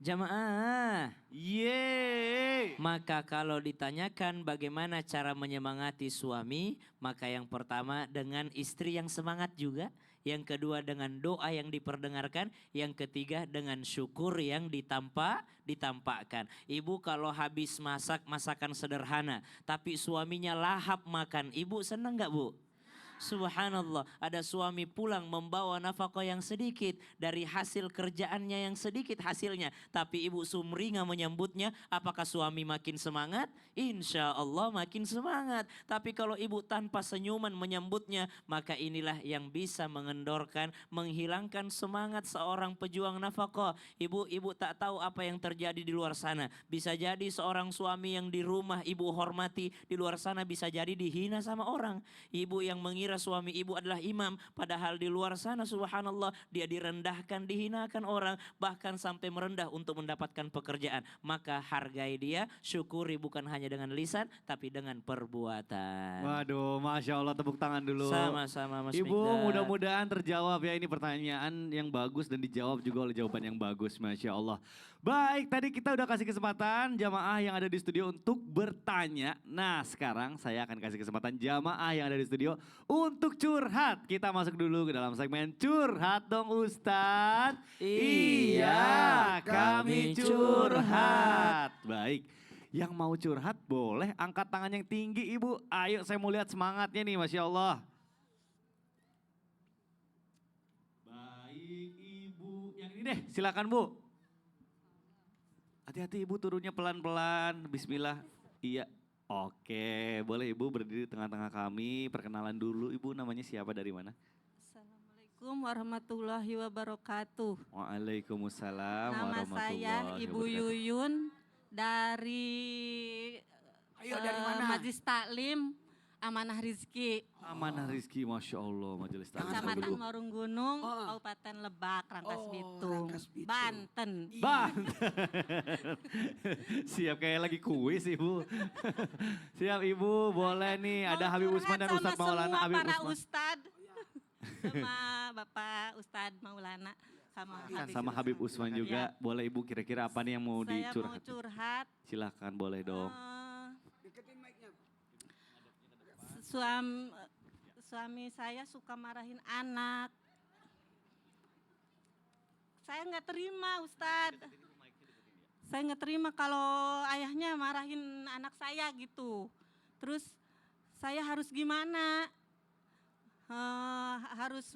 Jamaah, Yeay. maka kalau ditanyakan bagaimana cara menyemangati suami, maka yang pertama dengan istri yang semangat juga, yang kedua dengan doa yang diperdengarkan, yang ketiga dengan syukur yang ditampakkan. Ibu kalau habis masak masakan sederhana, tapi suaminya lahap makan, ibu senang nggak bu? Subhanallah, ada suami pulang membawa nafkah yang sedikit dari hasil kerjaannya yang sedikit hasilnya. Tapi ibu sumringah menyambutnya, apakah suami makin semangat? Insya Allah makin semangat. Tapi kalau ibu tanpa senyuman menyambutnya, maka inilah yang bisa mengendorkan, menghilangkan semangat seorang pejuang nafkah. Ibu tak tahu apa yang terjadi di luar sana. Bisa jadi seorang suami yang di rumah ibu hormati, di luar sana bisa jadi dihina sama orang. Ibu yang mengira suami ibu adalah imam, padahal di luar sana subhanallah dia direndahkan, dihinakan orang, bahkan sampai merendah untuk mendapatkan pekerjaan. Maka hargai dia, syukuri bukan hanya dengan lisan tapi dengan perbuatan. Waduh, Masya Allah, tepuk tangan dulu. Sama-sama Mas Ibu, Mikdad. mudah-mudahan terjawab ya, ini pertanyaan yang bagus dan dijawab juga oleh jawaban yang bagus, Masya Allah. Baik, tadi kita udah kasih kesempatan jamaah yang ada di studio untuk bertanya. Nah, sekarang saya akan kasih kesempatan jamaah yang ada di studio untuk curhat. Kita masuk dulu ke dalam segmen curhat dong Ustadz. Iya, Kami curhat. Baik. Yang mau curhat boleh angkat tangan yang tinggi ibu. Ayo saya mau lihat semangatnya nih, Masya Allah. Baik ibu. Yang ini deh silakan bu. Hati-hati ibu turunnya pelan-pelan. Bismillah. Iya. Oke, boleh ibu berdiri di tengah-tengah kami. Perkenalan dulu ibu, namanya siapa, dari mana? Assalamualaikum warahmatullahi wabarakatuh. Waalaikumsalam Nama warahmatullahi saya Ibu wabarakatuh. Yuyun dari Dari mana? Majelis Taklim Amanah Rizki, Amanah Rizki, Masya Allah, Majelis Taklim. Kecamatan Morung Gunung, Oh. Kabupaten Lebak, Rangkas Oh, Bitung, Rangkas Bitung. Banten. Banten. Siap kayak lagi kuis ibu. Siap ibu, boleh nih. Ada Mau Habib curhat Usman dan sama Ustadz Maulana. semua Habib para Usman. ustadz, sama Bapak Ustadz Maulana, Sama Habib Usman juga. Boleh ibu, kira-kira apa nih yang mau Saya mau dicurhat? curhat. Silahkan, boleh dong. Deketin mic-nya. Suami saya suka marahin anak. Saya nggak terima, Ustadz. Saya nggak terima kalau ayahnya marahin anak saya gitu. Terus saya harus gimana? Harus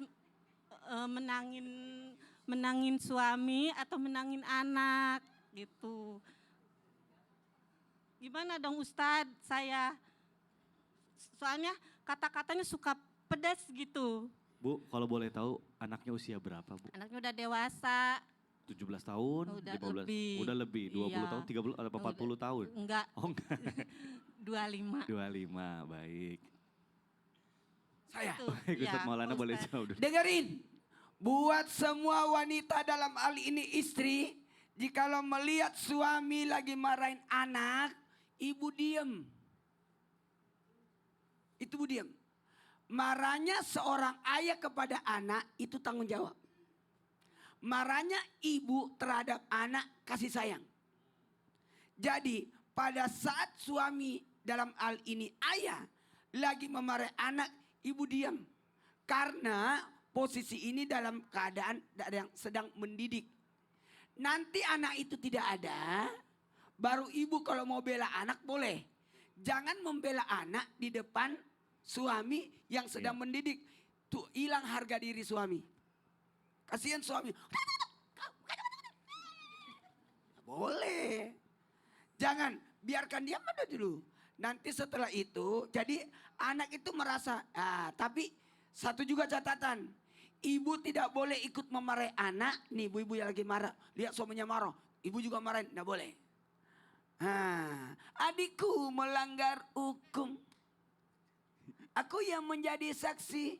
menangin suami atau menangin anak gitu. Gimana dong Ustadz, saya soalnya kata-katanya suka pedas gitu. Bu, kalau boleh tahu anaknya usia berapa bu? Anaknya udah dewasa. 17 tahun? Udah 15? lebih. Udah lebih, 20 Iya. tahun, 30 atau 40 tahun? Enggak, Oh enggak, 25. 25, baik. Saya. Tuh, Baik, ya, Ustadz Maulana Pak boleh Ustadz. jawab dulu. Dengerin. Buat semua wanita dalam hal ini istri, jikalau melihat suami lagi marahin anak, ibu diem. Itu ibu diem. Marahnya seorang ayah kepada anak itu tanggung jawab. Marahnya ibu terhadap anak kasih sayang. Jadi pada saat suami dalam hal ini ayah lagi memarahi anak, ibu diam. Karena posisi ini dalam keadaan yang sedang mendidik. Nanti anak itu tidak ada, baru ibu kalau mau bela anak boleh. Jangan membela anak di depan suami yang sedang mendidik. Tuh hilang harga diri suami. Kasihan suami. Boleh. Jangan, biarkan dia ada dulu. Nanti setelah itu, jadi anak itu merasa, tapi satu juga catatan. Ibu tidak boleh ikut memarahi anak. Nih ibu-ibu yang lagi marah, lihat suaminya marah. Ibu juga marahin, tidak boleh. Adikku melanggar hukum. Aku yang menjadi saksi.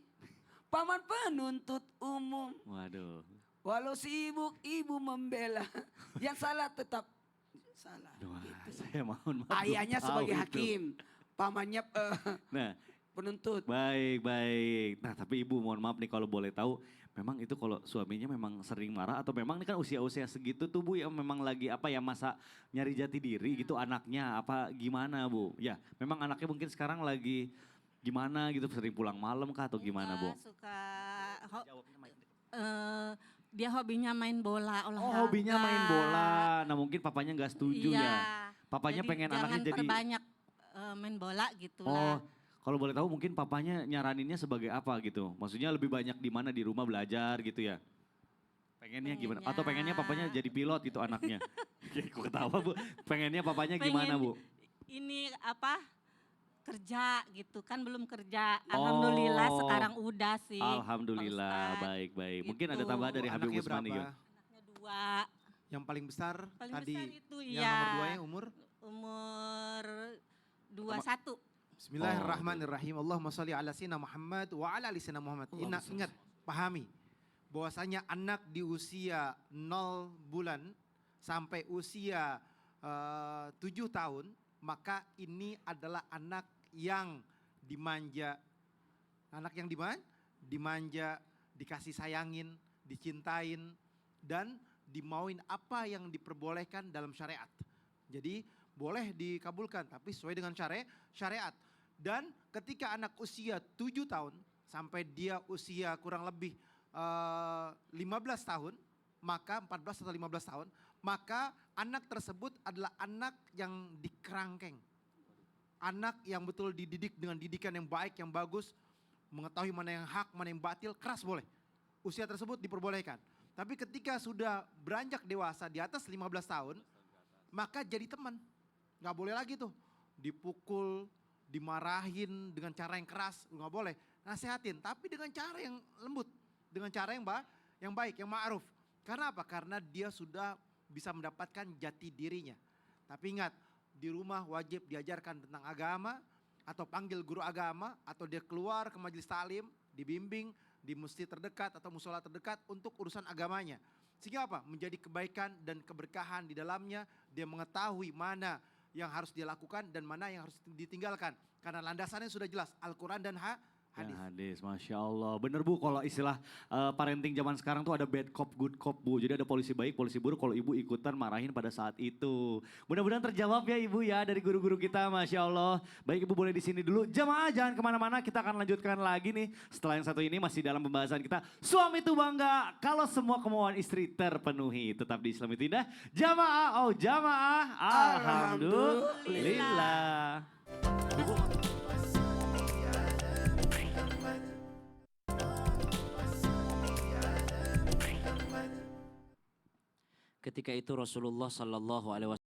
Paman penuntut umum. Waduh. Walau sibuk ibu membela. Yang salah tetap salah. Wah, Gitu. saya mohon maaf. Ayahnya belum tahu sebagai itu. hakim. Pamannya Nah, penuntut. baik, baik. Nah, tapi ibu mohon maaf nih kalau boleh tahu. Memang itu kalau suaminya memang sering marah atau memang ini kan usia-usia segitu tuh Bu ya memang lagi apa ya masa nyari jati diri gitu anaknya apa gimana Bu? Ya memang anaknya mungkin sekarang lagi gimana gitu sering pulang malam kah atau gimana Bu? Enggak, suka eh, dia hobinya main bola, Oh olahraga. hobinya main bola, nah mungkin papanya nggak setuju Iya. ya. Papanya Jadi pengen jangan anaknya jadi, perbanyak main bola gitu oh lah. kalau boleh tahu mungkin papanya nyaraninnya sebagai apa gitu? Maksudnya lebih banyak di mana di rumah belajar gitu ya? Pengennya gimana? Atau pengennya papanya jadi pilot gitu anaknya? Kok ketawa Bu? Pengennya papanya gimana Bu? Ini apa? Kerja gitu kan belum kerja. Alhamdulillah Oh, sekarang udah sih. Pak Alhamdulillah, Ustadz. baik-baik. Mungkin ada Gitu. tambahan dari Habib Anaknya Usmani berapa? gitu. Anaknya 2. Yang paling besar Paling tadi. besar itu Yang iya. nomor 2-nya umur? Umur 21. Bismillahirrahmanirrahim. Allahumma sholli ala sayyidina Muhammad wa ala ali sayyidina Muhammad. Ingat, pahami bahwasanya anak di usia 0 bulan sampai usia 7 tahun, maka ini adalah anak yang dimanja. Anak yang dimanja, dikasih sayangin, dicintain, dan dimauin apa yang diperbolehkan dalam syariat. Jadi boleh dikabulkan tapi sesuai dengan syariat. Dan ketika anak usia 7 tahun sampai dia usia kurang lebih 15 tahun, maka 14 atau 15 tahun, maka anak tersebut adalah anak yang dikerangkeng. Anak yang betul dididik dengan didikan yang baik, yang bagus, mengetahui mana yang hak, mana yang batil, keras boleh. Usia tersebut diperbolehkan. Tapi ketika sudah beranjak dewasa di atas 15 tahun, maka jadi teman. Gak boleh lagi tuh dipukul, dimarahin dengan cara yang keras, gak boleh. Nasihatin, tapi dengan cara yang lembut, dengan cara yang baik, yang ma'ruf. Karena apa? Karena dia sudah bisa mendapatkan jati dirinya. Tapi ingat, di rumah wajib diajarkan tentang agama, atau panggil guru agama, atau dia keluar ke majelis taklim, dibimbing di masjid terdekat atau musola terdekat untuk urusan agamanya. Sehingga apa? Menjadi kebaikan dan keberkahan di dalamnya, dia mengetahui mana yang harus dia lakukan dan mana yang harus ditinggalkan. Karena landasannya sudah jelas, Al-Quran dan hadis. Hadis, Masya Allah. Bener Bu, kalau istilah parenting zaman sekarang tuh ada bad cop, good cop Bu. Jadi ada polisi baik, polisi buruk kalau ibu ikutan marahin pada saat itu. Mudah-mudahan terjawab ya Ibu ya dari guru-guru kita, Masya Allah. Baik Ibu boleh di sini dulu. Jamaah jangan kemana-mana, kita akan lanjutkan lagi nih. Setelah yang satu ini masih dalam pembahasan kita. Suami itu bangga kalau semua kemauan istri terpenuhi. Tetap di Islam itu Indah. Jamaah, oh jamaah. Alhamdulillah. Ketika itu Rasulullah Sallallahu Alaihi Wasallam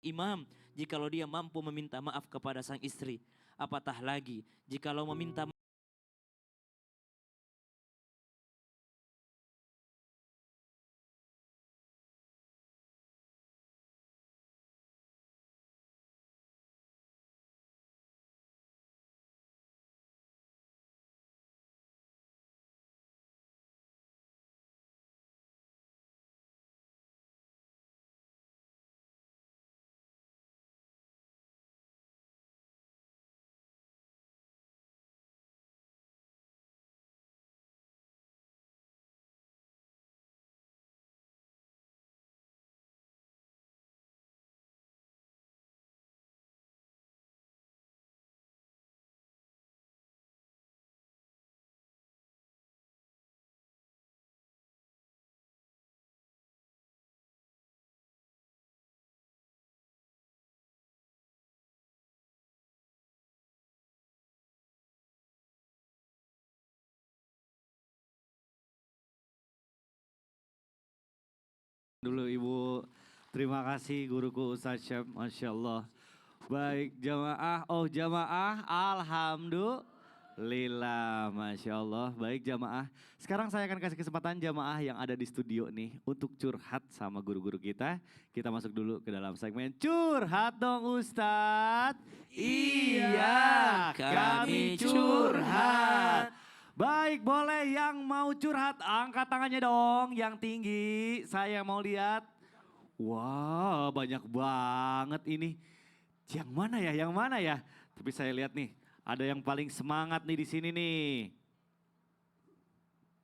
Imam, jikalau dia mampu meminta maaf kepada sang istri, apatah lagi jikalau meminta Dulu Ibu, terima kasih guruku Ustaz Syam, Masya Allah. Baik jamaah, Alhamdulillah, Masya Allah. Baik jamaah, sekarang saya akan kasih kesempatan jamaah yang ada di studio nih untuk curhat sama guru-guru kita. Kita masuk dulu ke dalam segmen curhat dong Ustadz. Iya, kami curhat. Baik, boleh yang mau curhat angkat tangannya dong yang tinggi. Saya mau lihat. Wah, banyak banget ini. Yang mana ya? Yang mana ya? Tapi saya lihat nih, ada yang paling semangat nih di sini nih.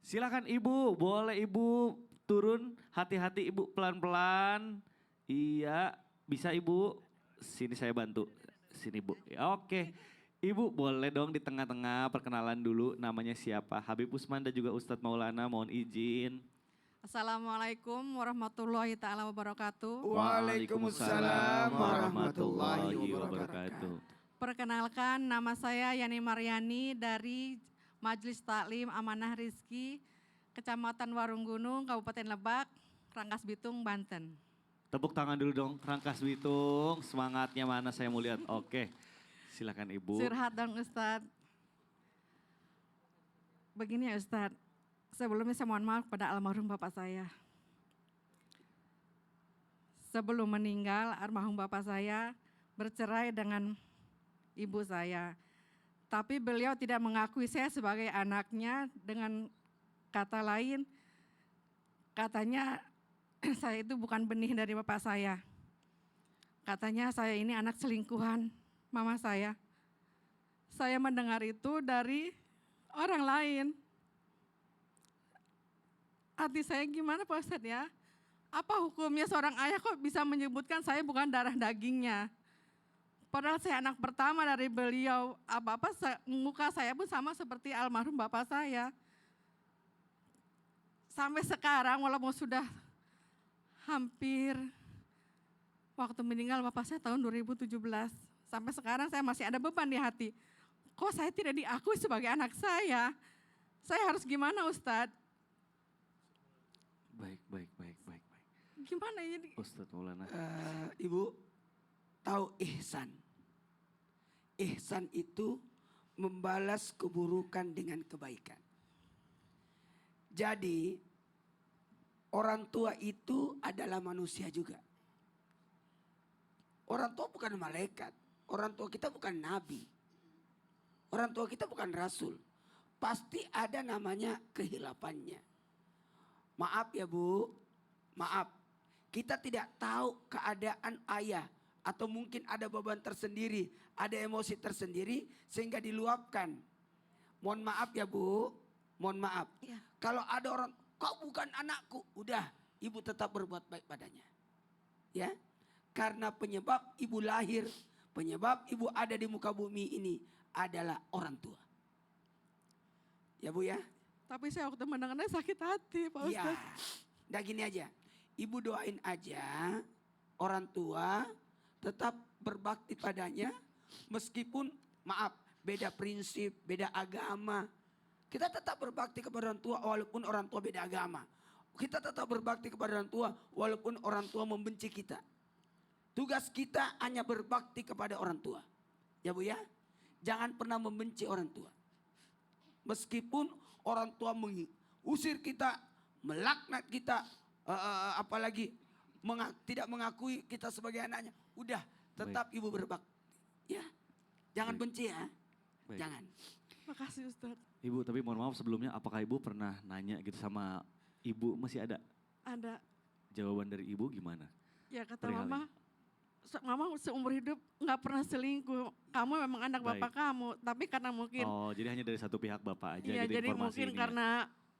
Silakan Ibu, boleh Ibu turun. Hati-hati Ibu, pelan-pelan. Iya, bisa Ibu. Sini saya bantu. Sini Bu. Oke. Ibu boleh dong di tengah-tengah perkenalan dulu namanya siapa. Habib Usman dan juga Ustadz Maulana mohon izin. Assalamualaikum warahmatullahi taala wabarakatuh. Waalaikumsalam warahmatullahi wabarakatuh. Perkenalkan nama saya Yani Maryani dari Majelis Taklim Amanah Rizki, Kecamatan Warunggunung, Kabupaten Lebak, Rangkas Bitung, Banten. Tepuk tangan dulu dong Rangkas Bitung. Semangatnya mana saya mau lihat. Oke. Silakan Ibu. Curhat dong Ustadz. Begini ya Ustadz, sebelumnya saya mohon maaf kepada almarhum bapak saya. Sebelum meninggal, almarhum bapak saya bercerai dengan ibu saya. Tapi beliau tidak mengakui saya sebagai anaknya, dengan kata lain, katanya saya itu bukan benih dari bapak saya. Katanya saya ini anak selingkuhan mama saya. Saya mendengar itu dari orang lain. Hati saya gimana Pak Ustadz ya? Apa hukumnya seorang ayah kok bisa menyebutkan saya bukan darah dagingnya? Padahal saya anak pertama dari beliau. Apa-apa muka saya pun sama seperti almarhum bapak saya. Sampai sekarang walaupun sudah hampir waktu meninggal bapak saya tahun 2017. Sampai sekarang saya masih ada beban di hati. Kok saya tidak diakui sebagai anak saya? Saya harus gimana Ustadz? Baik. Gimana ya? Ustadz Maulana. Ibu tahu ihsan. Ihsan itu membalas keburukan dengan kebaikan. Jadi orang tua itu adalah manusia juga. Orang tua bukan malaikat. Orang tua kita bukan nabi. Orang tua kita bukan rasul. Pasti ada namanya kehilafannya. Maaf ya Bu, maaf. Kita tidak tahu keadaan ayah. Atau mungkin ada beban tersendiri, ada emosi tersendiri sehingga diluapkan. Mohon maaf ya Bu, mohon maaf. Ya. Kalau ada orang, kau bukan anakku. Udah, ibu tetap berbuat baik padanya. Ya, karena penyebab ibu lahir, penyebab ibu ada di muka bumi ini adalah orang tua. Ya Bu ya. Tapi saya waktu mendengarnya sakit hati Pak Iya. Ustadz. Nah gini aja. Ibu doain aja orang tua tetap berbakti padanya. Meskipun maaf beda prinsip, beda agama. Kita tetap berbakti kepada orang tua walaupun orang tua beda agama. Kita tetap berbakti kepada orang tua walaupun orang tua membenci kita. Tugas kita hanya berbakti kepada orang tua. Ya Bu ya. Jangan pernah membenci orang tua. Meskipun orang tua mengusir kita, melaknat kita, apalagi tidak mengakui kita sebagai anaknya. Udah, tetap ibu berbakti. Ya, jangan benci ya. Baik. Jangan. Makasih Ustadz. Ibu tapi mohon maaf sebelumnya apakah Ibu pernah nanya gitu sama Ibu, masih ada Ada, jawaban dari Ibu gimana? ya kata Perihal mama, mama seumur hidup nggak pernah selingkuh. Kamu memang anak Baik. bapak kamu, tapi karena mungkin, Oh jadi hanya dari satu pihak Bapak aja iya gitu jadi informasi mungkin ini ya? karena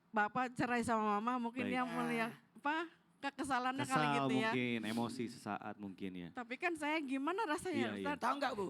bapak cerai sama mama, mungkin Baik. dia melihat kekesalannya kali Kesal gitu ya. mungkin, emosi sesaat mungkin ya. Tapi kan saya gimana rasanya Iya, iya. Ustadz? Tahu nggak Bu?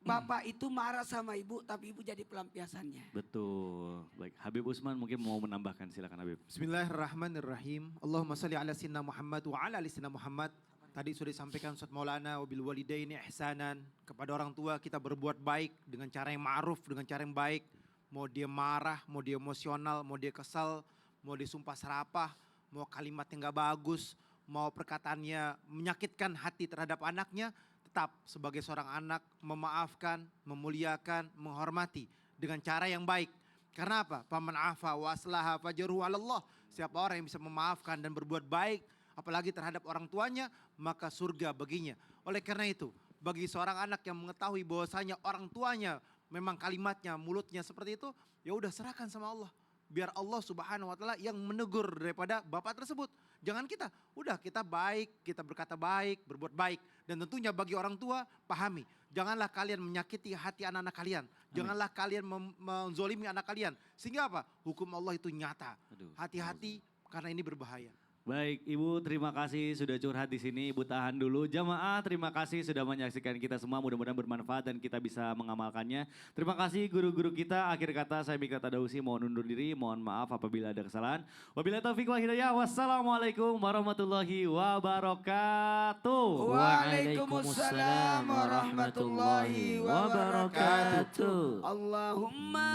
Bapak itu marah sama ibu tapi ibu jadi pelampiasannya. Betul. Baik, Habib Usman mungkin mau menambahkan, silakan Habib. Bismillahirrahmanirrahim. Allahumma salli ala sayyidina Muhammad wa ala ali sayyidina Muhammad. Tadi sudah disampaikan Ustaz Maulana wabil walidaini ihsanan. Kepada orang tua kita berbuat baik dengan cara yang ma'ruf, dengan cara yang baik. Mau dia marah, mau dia emosional, mau dia kesal, mau dia sumpah serapah, mau kalimatnya nggak bagus, mau perkataannya menyakitkan hati terhadap anaknya, tetap sebagai seorang anak memaafkan, memuliakan, menghormati dengan cara yang baik. Karena apa? Faman afa wa aslaha fajruhu 'ala Allah. Siapa orang yang bisa memaafkan dan berbuat baik apalagi terhadap orang tuanya, maka surga baginya. Oleh karena itu, bagi seorang anak yang mengetahui bahwasanya orang tuanya memang kalimatnya, mulutnya seperti itu, ya udah serahkan sama Allah. Biar Allah Subhanahu wa taala yang menegur daripada bapak tersebut. Jangan kita, udah kita baik, kita berkata baik, berbuat baik. Dan tentunya bagi orang tua, pahami. Janganlah kalian menyakiti hati anak-anak kalian. Janganlah kalian menzolimi anak kalian. Sehingga apa? Hukum Allah itu nyata. Hati-hati karena ini berbahaya. Baik, Ibu terima kasih sudah curhat di sini. Ibu tahan dulu. Jamaah terima kasih sudah menyaksikan kita semua. Mudah-mudahan bermanfaat dan kita bisa mengamalkannya. Terima kasih guru-guru kita. Akhir kata saya Mikdad Tadausi mohon undur diri. Mohon maaf apabila ada kesalahan. Wabillahi taufiq wal hidayah. Wassalamualaikum warahmatullahi wabarakatuh. Waalaikumsalam warahmatullahi wabarakatuh. Allahumma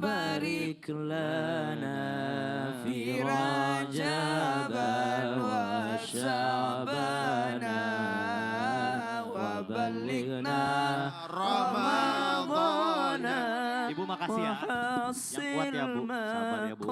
barik lana fi Rajaban wa Sya'bana wa balighna Ramadana. Ibu makasih ya. Yang kuat ya Bu. Sabar ya Bu.